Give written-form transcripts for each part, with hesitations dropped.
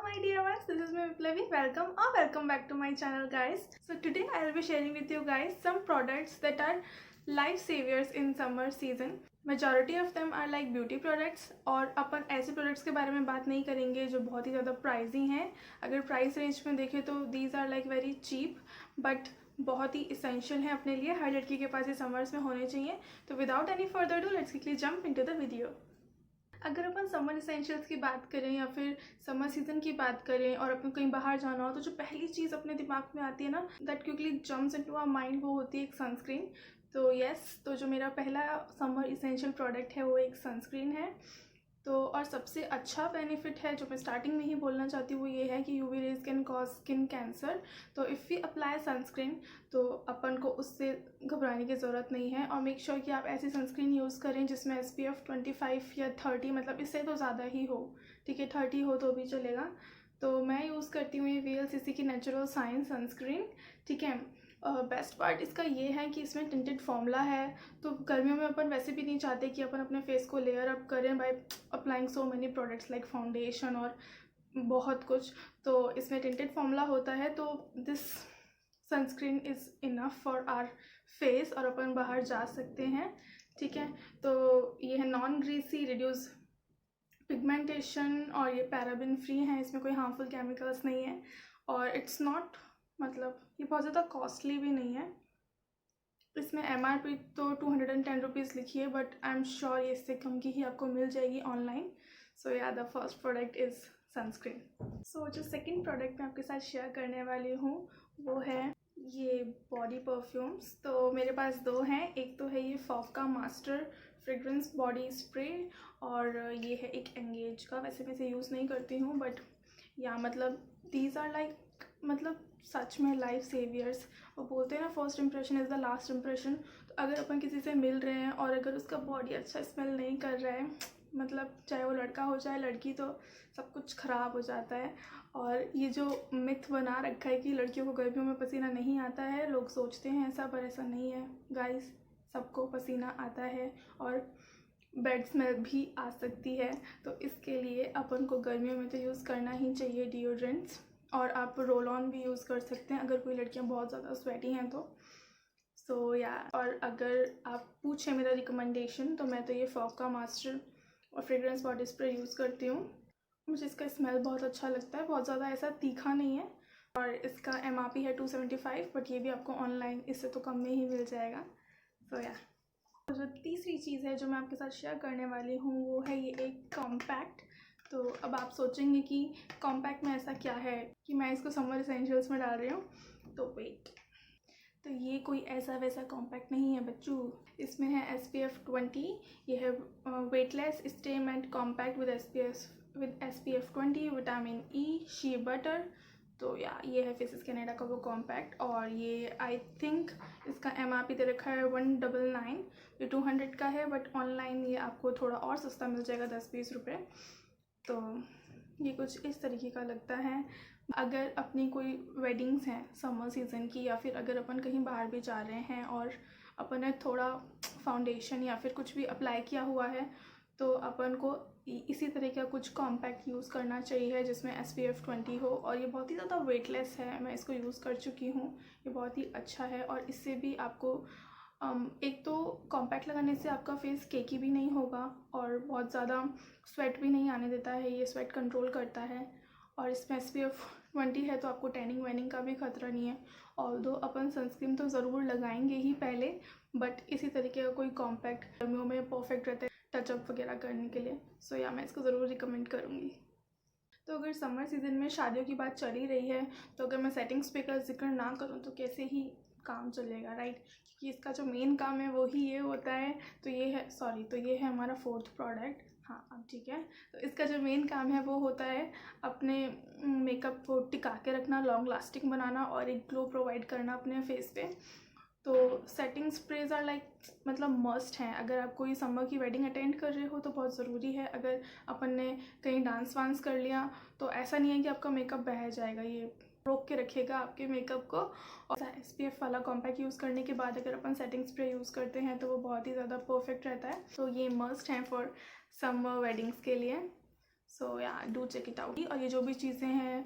my dear ones, this is me Viplavi. Welcome back to my channel, guys. So today I will be sharing with you guys some products that are life saviors in summer season. Majority of them are like beauty products और अपन ऐसे products के बारे में बात नहीं करेंगे जो बहुत ही ज़्यादा प्राइजी हैं. अगर प्राइस रेंज में देखें तो these are like very cheap but बहुत ही इसेंशियल है अपने लिए. हर लड़की के पास ये समर्स में होने चाहिए. तो without any further do let's quickly jump into the video. अगर अपन समर इसेंशियल्स की बात करें या फिर समर सीज़न की बात करें और अपन कहीं बाहर जाना हो तो जो पहली चीज़ अपने दिमाग में आती है ना that quickly jumps into our mind वो होती है एक सनस्क्रीन. तो यस, तो जो मेरा पहला समर इसेंशियल प्रोडक्ट है वो एक सनस्क्रीन है. तो और सबसे अच्छा बेनिफिट है जो मैं स्टार्टिंग में ही बोलना चाहती हूँ वो ये है कि UV rays can cause skin cancer. तो इफ़ वी अप्लाई सनस्क्रीन तो अपन को उससे घबराने की ज़रूरत नहीं है. और मेक श्योर कि आप ऐसी सनस्क्रीन यूज़ करें जिसमें SPF 25 या 30 मतलब इससे तो ज़्यादा ही हो. ठीक है, 30 हो तो भी चलेगा. तो मैं यूज़ करती हूँ ये VLCC की नेचुरल साइंस सनस्क्रीन. ठीक है, बेस्ट पार्ट इसका ये है कि इसमें टिंटेड फॉर्मूला है. तो गर्मियों में अपन वैसे भी नहीं चाहते कि अपन अपने फेस को लेयर अप करें by applying so many products like foundation और बहुत कुछ. तो इसमें टिंटेड फॉर्मूला होता है तो this sunscreen is enough for our face और अपन बाहर जा सकते हैं. ठीक है, तो ये है नॉन ग्रीसी, रिड्यूस पिगमेंटेशन और ये पैराबिन फ्री है. इसमें कोई हार्मफुल केमिकल्स नहीं है और इट्स नॉट मतलब ये बहुत ज़्यादा कॉस्टली भी नहीं है. इसमें MRP तो 210 रुपीज़ लिखी है बट आई एम श्योर ये इससे कम की ही आपको मिल जाएगी ऑनलाइन. सो या the first product is sunscreen. So जो सेकंड प्रोडक्ट मैं आपके साथ शेयर करने वाली हूँ वो है ये बॉडी परफ्यूम्स. तो मेरे पास दो हैं. एक तो है ये फॉग का मास्टर फ्रेग्रेंस बॉडी स्प्रे और ये है एक एंगेज का. वैसे मैं इसे यूज़ नहीं करती हूँ बट या मतलब दीज आर लाइक मतलब सच में लाइफ सेवियर्स. वो बोलते हैं ना first impression is the last impression. तो अगर अपन किसी से मिल रहे हैं और अगर उसका बॉडी अच्छा स्मेल नहीं कर रहा है मतलब चाहे वो लड़का हो चाहे लड़की तो सब कुछ ख़राब हो जाता है. और ये जो मिथ बना रखा है कि लड़कियों को गर्मियों में पसीना नहीं आता है, लोग सोचते हैं ऐसा पर ऐसा नहीं है गाइस. सबको पसीना आता है और बेड स्मेल भी आ सकती है. तो इसके लिए अपन को गर्मियों में तो यूज़ करना ही चाहिए डिओड्रेंट्स. और आप रोल ऑन भी यूज़ कर सकते हैं अगर कोई लड़कियां बहुत ज़्यादा स्वेटी हैं तो. सो या और अगर आप पूछें मेरा रिकमेंडेशन तो मैं तो ये फॉग का मास्टर और फ्रेग्रेंस बॉडी स्प्रे यूज़ करती हूँ. मुझे इसका स्मेल बहुत अच्छा लगता है. बहुत ज़्यादा ऐसा तीखा नहीं है और इसका MRP है 275 बट ये भी आपको ऑनलाइन इससे तो कम में ही मिल जाएगा. सो या जो तीसरी चीज़ है जो मैं आपके साथ शेयर करने वाली हूँ वो है ये एक कॉम्पैक्ट. तो अब आप सोचेंगे कि कॉम्पैक्ट में ऐसा क्या है कि मैं इसको समर इसेंशियल्स में डाल रही हूँ. तो वेट, तो ये कोई ऐसा वैसा कॉम्पैक्ट नहीं है बच्चों. इसमें है SPF 20. ये है weightless stay mat compact with SPF 20 vitamin E she butter. तो या ये है फेसेस कैनेडा का वो कॉम्पैक्ट और ये आई थिंक इसका MRP दे रखा है 199. ये 200 का है बट ऑनलाइन ये आपको थोड़ा और सस्ता मिल जाएगा 10-20 रुपये. तो ये कुछ इस तरीके का लगता है. अगर अपनी कोई वेडिंग्स हैं समर सीज़न की या फिर अगर अपन कहीं बाहर भी जा रहे हैं और अपन ने थोड़ा फाउंडेशन या फिर कुछ भी अप्लाई किया हुआ है तो अपन को इसी तरह का कुछ कॉम्पैक्ट यूज़ करना चाहिए जिसमें SPF 20 हो. और ये बहुत ही ज़्यादा वेटलेस है. मैं इसको यूज़ कर चुकी हूँ. ये बहुत ही अच्छा है और इससे भी आपको एक तो कॉम्पैक्ट लगाने से आपका फेस केकी भी नहीं होगा और बहुत ज़्यादा स्वेट भी नहीं आने देता है. ये स्वेट कंट्रोल करता है और इसमें SPF 20 है तो आपको टैनिंग वैनिंग का भी खतरा नहीं है. ऑल्दो अपन सनस्क्रीन तो ज़रूर लगाएंगे ही पहले बट इसी तरीके का कोई कॉम्पैक्ट गर्मियों में परफेक्ट रहता है टचअप वगैरह करने के लिए. सो या मैं इसको ज़रूर रिकमेंड करूँगी. तो अगर समर सीज़न में शादियों की बात चल ही रही है तो अगर मैं सेटिंग्स पे का जिक्र ना करूँ तो कैसे ही काम चलेगा, राइट. क्योंकि इसका जो मेन काम है वो ही ये होता है. तो ये है तो ये है हमारा फोर्थ प्रोडक्ट. हाँ अब ठीक है. तो इसका जो मेन काम है वो होता है अपने मेकअप को टिका के रखना, लॉन्ग लास्टिंग बनाना और एक ग्लो प्रोवाइड करना अपने फेस पे. तो सेटिंग स्प्रेज आर लाइक मतलब मस्ट हैं. अगर आप कोई समर की वेडिंग अटेंड कर रहे हो तो बहुत ज़रूरी है. अगर अपन ने कहीं डांस वांस कर लिया तो ऐसा नहीं है कि आपका मेकअप बह जाएगा. ये रोक के रखेगा आपके मेकअप को. और SPF वाला कॉम्पैक्ट यूज़ करने के बाद अगर अपन सेटिंग स्प्रे यूज़ करते हैं तो वो बहुत ही ज़्यादा परफेक्ट रहता है. तो ये मस्ट है फॉर समर वेडिंग्स के लिए. सो yeah do check it out. और ये जो भी चीज़ें हैं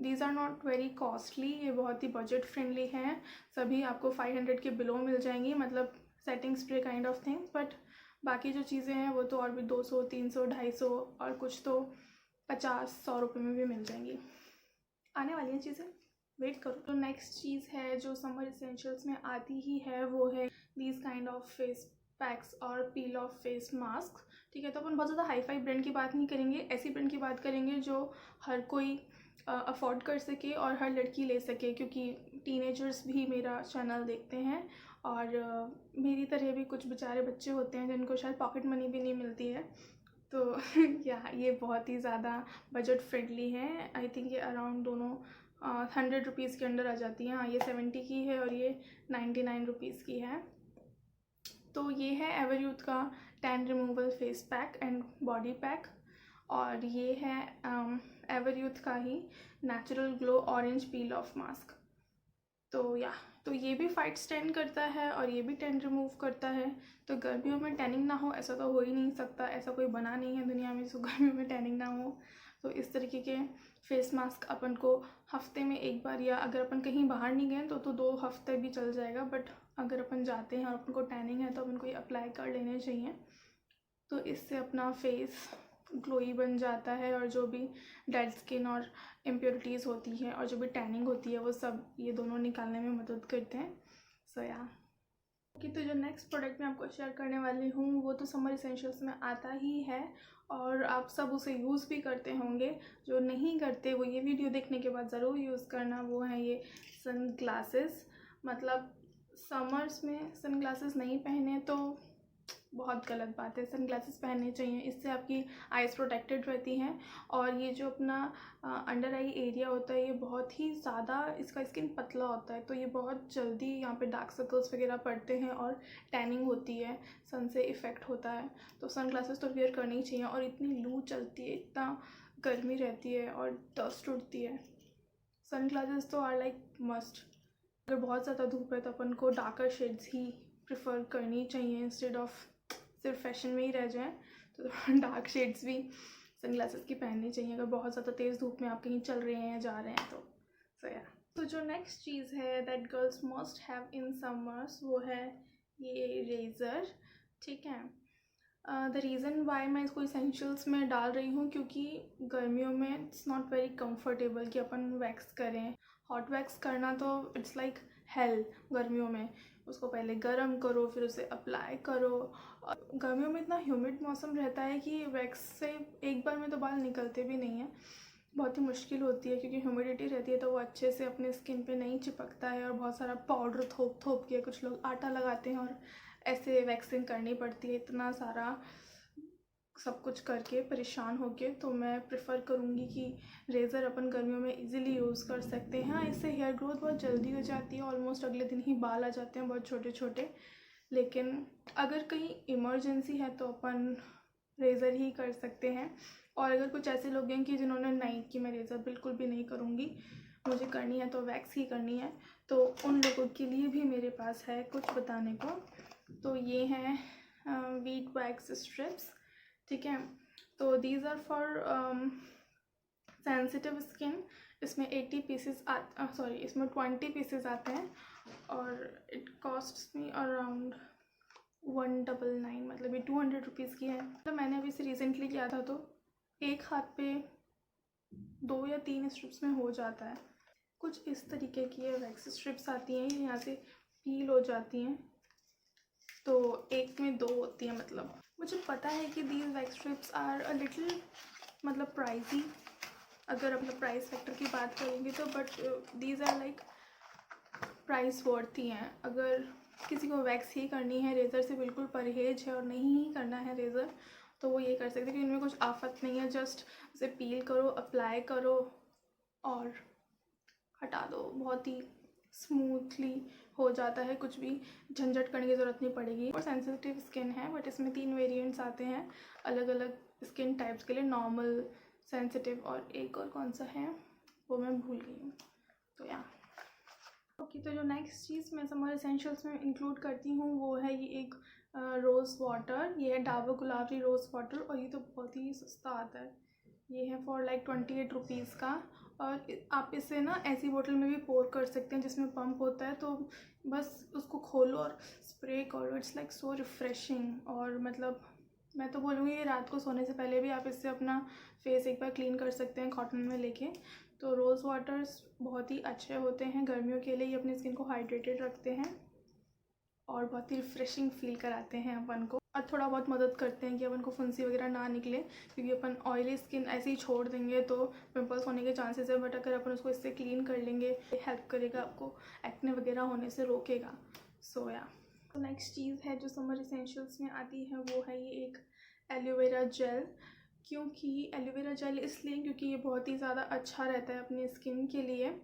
these are not very costly, ये बहुत ही बजट फ्रेंडली हैं। सभी आपको 500 के बिलो मिल जाएंगी, मतलब setting spray kind of things. But बाकी जो चीज़ें हैं वो तो और भी 200, 300, 250 और कुछ तो 50-100 रुपये में भी मिल जाएंगी। आने वाली हैं चीज़ें, वेट करो। तो नेक्स्ट चीज़ है जो समर इसेंशियल्स में आती ही है, वो है these kind of face packs और पील ऑफ फेस मास्क। ठीक है, तो अपन बहुत ज़्यादा हाई फाई ब्रांड की बात नहीं करेंगे, ऐसी ब्रांड की बात करेंगे जो हर कोई अफोर्ड कर सके और हर लड़की ले सके, क्योंकि टीनेजर्स भी मेरा चैनल देखते हैं और मेरी तरह भी कुछ बेचारे बच्चे होते हैं जिनको शायद पॉकेट मनी भी नहीं मिलती है। तो या ये बहुत ही ज़्यादा बजट फ्रेंडली है। आई थिंक ये अराउंड दोनों 100 रुपीज़ के अंडर आ जाती हैं। हाँ, ये 70 की है और ये 99 रुपीज़ की है। तो ये है एवरयूथ का tan removal face pack and body pack, और ये है एवरयूथ का ही natural glow orange peel off mask. तो ये भी फाइट स्टैंड करता है और ये भी टैन रिमूव करता है। तो गर्मियों में टैनिंग ना हो ऐसा तो हो ही नहीं सकता, ऐसा कोई बना नहीं है दुनिया में जिसको गर्मियों में टैनिंग ना हो। तो इस तरीके के फेस मास्क अपन को हफ्ते में एक बार, या अगर अपन कहीं बाहर नहीं गए तो 2 हफ्ते भी चल जाएगा। बट अगर अपन जाते हैं और अपन को टैनिंग है तो अपन को ये अप्लाई कर लेने चाहिए। तो इससे अपना फेस ग्लोई बन जाता है और जो भी डेड स्किन और इम्प्योरिटीज़ होती हैं और जो भी टैनिंग होती है वो सब ये दोनों निकालने में मदद करते हैं। सो या तो जो नेक्स्ट प्रोडक्ट मैं आपको शेयर करने वाली हूँ वो तो समर इसेंशियल्स में आता ही है और आप सब उसे यूज़ भी करते होंगे। जो नहीं करते वो ये वीडियो देखने के बाद ज़रूर यूज़ करना, वो है ये सन ग्लासेस। मतलब समर्स में सन ग्लासेस नहीं पहने तो बहुत गलत बात है, सन ग्लासेस पहनने चाहिए। इससे आपकी आइज़ प्रोटेक्टेड रहती हैं और ये जो अपना अंडर आई एरिया होता है ये बहुत ही ज़्यादा, इसका स्किन पतला होता है तो ये बहुत जल्दी यहाँ पे डार्क सर्कल्स वगैरह पड़ते हैं और टैनिंग होती है, सन से इफ़ेक्ट होता है। तो सन ग्लासेस तो वेयर करनी ही चाहिए। और इतनी लू चलती है, इतना गर्मी रहती है और डस्ट उड़ती है, सन ग्लासेस तो आर लाइक मस्ट। अगर बहुत ज़्यादा धूप है तो अपन को डार्कर शेड्स ही प्रेफर करनी चाहिए इंस्टेड ऑफ सिर्फ फैशन में ही रह जाएं। तो डार्क शेड्स भी सनग्लासेस की पहननी चाहिए अगर बहुत ज़्यादा तेज़ धूप में आप कहीं चल रहे हैं या जा रहे हैं तो। सो या तो जो नेक्स्ट चीज़ है that girls must have in summers वो है ये रेज़र। ठीक है, द रीज़न वाई मैं इसको इसेंशियल्स में डाल रही हूँ क्योंकि गर्मियों में इट्स नॉट वेरी कंफर्टेबल कि अपन वैक्स करें। हॉट वैक्स करना तो इट्स लाइक हेल गर्मियों में, उसको पहले गर्म करो फिर उसे अप्लाई करो। और गर्मियों में इतना ह्यूमिड मौसम रहता है कि वैक्स से एक बार में तो बाल निकलते भी नहीं हैं, बहुत ही मुश्किल होती है क्योंकि ह्यूमिडिटी रहती है तो वो अच्छे से अपने स्किन पे नहीं चिपकता है और बहुत सारा पाउडर थोप के कुछ लोग आटा लगाते हैं और ऐसे वैक्सिंग करनी पड़ती है, इतना सारा सब कुछ करके परेशान होके। तो मैं प्रेफर करूँगी कि रेज़र अपन गर्मियों में इजीली यूज़ कर सकते हैं। हाँ, इससे हेयर ग्रोथ बहुत जल्दी हो जाती है, ऑलमोस्ट अगले दिन ही बाल आ जाते हैं बहुत छोटे छोटे। लेकिन अगर कहीं इमरजेंसी है तो अपन रेज़र ही कर सकते हैं। और अगर कुछ ऐसे लोग हैं कि जिन्होंने नहीं कि मैं रेज़र बिल्कुल भी नहीं करूँगी, मुझे करनी है तो वैक्स ही करनी है, तो उन लोगों के लिए भी मेरे पास है कुछ बताने को। तो ये हैं वीट वैक्स स्ट्रिप्स। ठीक है, तो these are for sensitive skin. इसमें 80 पीसेस इसमें 20 पीसेस आते हैं और इट कॉस्ट्स मी अराउंड 199, मतलब ये 200 रुपीज़ की है। तो मैंने अभी से रिसेंटली किया था तो एक हाथ पे 2 या 3 स्ट्रिप्स में हो जाता है। कुछ इस तरीके की ये वैक्स स्ट्रिप्स आती हैं, यहाँ से पील हो जाती हैं, तो एक में 2 होती हैं। मतलब मुझे पता है कि these wax strips are a little मतलब प्राइजी अगर अपना प्राइस फैक्टर की बात करेंगे तो, but these are like price worthy हैं। अगर किसी को वैक्स ही करनी है, रेज़र से बिल्कुल परहेज है और नहीं ही करना है रेज़र, तो वो ये कर सकते हैं क्योंकि इनमें कुछ आफत नहीं है। जस्ट उसे पील करो, अप्लाई करो और हटा दो, बहुत ही स्मूथली हो जाता है, कुछ भी झंझट करने की ज़रूरत नहीं पड़ेगी। और सेंसिटिव स्किन है बट इसमें 3 वेरिएंट्स आते हैं अलग अलग स्किन टाइप्स के लिए, नॉर्मल, सेंसिटिव और एक और कौन सा है वो मैं भूल गई हूँ। तो या ओके, तो जो नेक्स्ट चीज़ मैं समर एसेंशियल्स में इंक्लूड करती हूँ वो है ये एक रोज़ वाटर। ये है डाबर गुलाबरी रोज़ वाटर और ये तो बहुत ही सस्ता आता है, ये है फॉर लाइक 28 रुपीज़ का। और आप इसे ना ऐसी बोतल में भी पोर कर सकते हैं जिसमें पंप होता है, तो बस उसको खोलो और स्प्रे करो। It's like so refreshing. और मतलब मैं तो बोलूँगी ये रात को सोने से पहले भी आप इससे अपना फेस एक बार क्लीन कर सकते हैं कॉटन में लेके। तो रोज़ वाटर्स बहुत ही अच्छे होते हैं गर्मियों के लिए, ये अपनी स्किन को हाइड्रेटेड रखते हैं और बहुत ही रिफ़्रेशिंग फील कराते हैं अपन को, और थोड़ा बहुत मदद करते हैं कि अपन को फुंसी वगैरह ना निकले, क्योंकि अपन ऑयली स्किन ऐसे ही छोड़ देंगे तो पिंपल्स होने के चांसेस है। बट अगर अपन उसको इससे क्लीन कर लेंगे, हेल्प करेगा, आपको एक्ने वगैरह होने से रोकेगा। सो या तो नेक्स्ट चीज़ है जो समर इसेंशियल्स में आती है, वो है ये एक एलोवेरा जेल। क्योंकि एलोवेरा जेल इसलिए क्योंकि ये बहुत ही ज़्यादा अच्छा रहता है अपनी स्किन के लिए।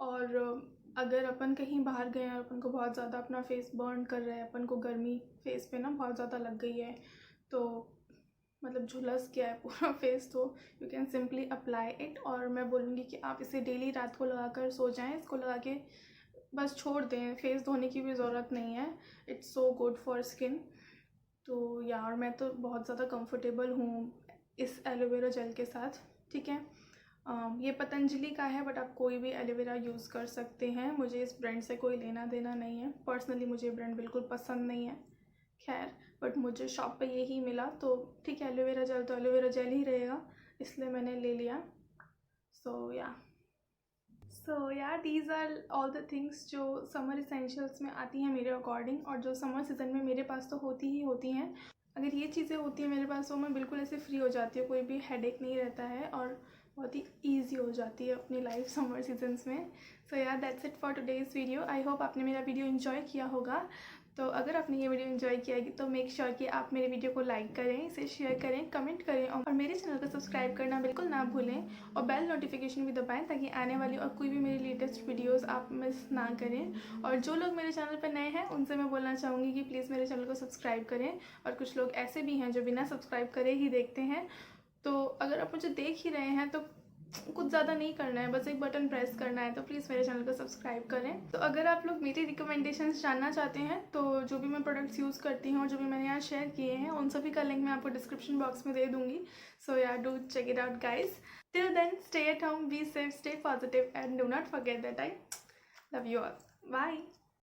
और अगर अपन कहीं बाहर गए और अपन को बहुत ज़्यादा अपना फेस बर्न कर रहा है, अपन को गर्मी फेस पे ना बहुत ज़्यादा लग गई है, तो मतलब झुलस गया है पूरा फेस, तो you can simply apply it. और मैं बोलूँगी कि आप इसे डेली रात को लगा कर सो जाएं। इसको लगा के बस छोड़ दें, फेस धोने की भी ज़रूरत नहीं है। It's so good for skin. तो यार मैं तो बहुत ज़्यादा कंफर्टेबल हूँ इस एलोवेरा जेल के साथ। ठीक है, ये पतंजलि का है, बट आप कोई भी एलोवेरा यूज़ कर सकते हैं। मुझे इस ब्रांड से कोई लेना देना नहीं है। पर्सनली मुझे ब्रांड बिल्कुल पसंद नहीं है, खैर, बट मुझे शॉप पे यही मिला तो ठीक है, एलोवेरा जेल तो एलोवेरा जेल ही रहेगा, इसलिए मैंने ले लिया। So yeah these are all the things जो समर इसेंशियल्स में आती हैं मेरे अकॉर्डिंग, और जो समर सीज़न में मेरे पास तो होती ही होती हैं। अगर ये चीज़ें होती हैं मेरे पास तो मैं बिल्कुल ऐसे फ्री हो जाती हूँ, कोई भी हेडेक नहीं रहता है और बहुत ही ईजी हो जाती है अपनी लाइफ समर सीजन्स में। सो या that's it for today's video. I hope आपने मेरा वीडियो इन्जॉय किया होगा। तो अगर आपने ये वीडियो इन्जॉय किया है तो मेक श्योर कि आप मेरे वीडियो को लाइक करें, इसे शेयर करें, कमेंट करें, और मेरे चैनल को सब्सक्राइब करना बिल्कुल ना भूलें, और बेल नोटिफिकेशन भी दबाएं ताकि आने वाली और कोई भी मेरी लेटेस्ट वीडियोस आप मिस ना करें। और जो लोग मेरे चैनल पर नए हैं उनसे मैं बोलना चाहूँगी कि प्लीज़ मेरे चैनल को सब्सक्राइब करें। और कुछ लोग ऐसे भी हैं जो बिना सब्सक्राइब करे ही देखते हैं, तो अगर आप मुझे देख ही रहे हैं तो कुछ ज़्यादा नहीं करना है, बस एक बटन प्रेस करना है, तो प्लीज़ मेरे चैनल को सब्सक्राइब करें। तो अगर आप लोग मेरी रिकमेंडेशंस जानना चाहते हैं तो जो भी मैं प्रोडक्ट्स यूज़ करती हूँ और जो भी मैंने यहाँ शेयर किए हैं उन सभी का लिंक मैं आपको डिस्क्रिप्शन बॉक्स में दे दूँगी। So yeah do check it out guys. Till then stay at home, be safe, stay positive, and do not forget that I love you all. Bye.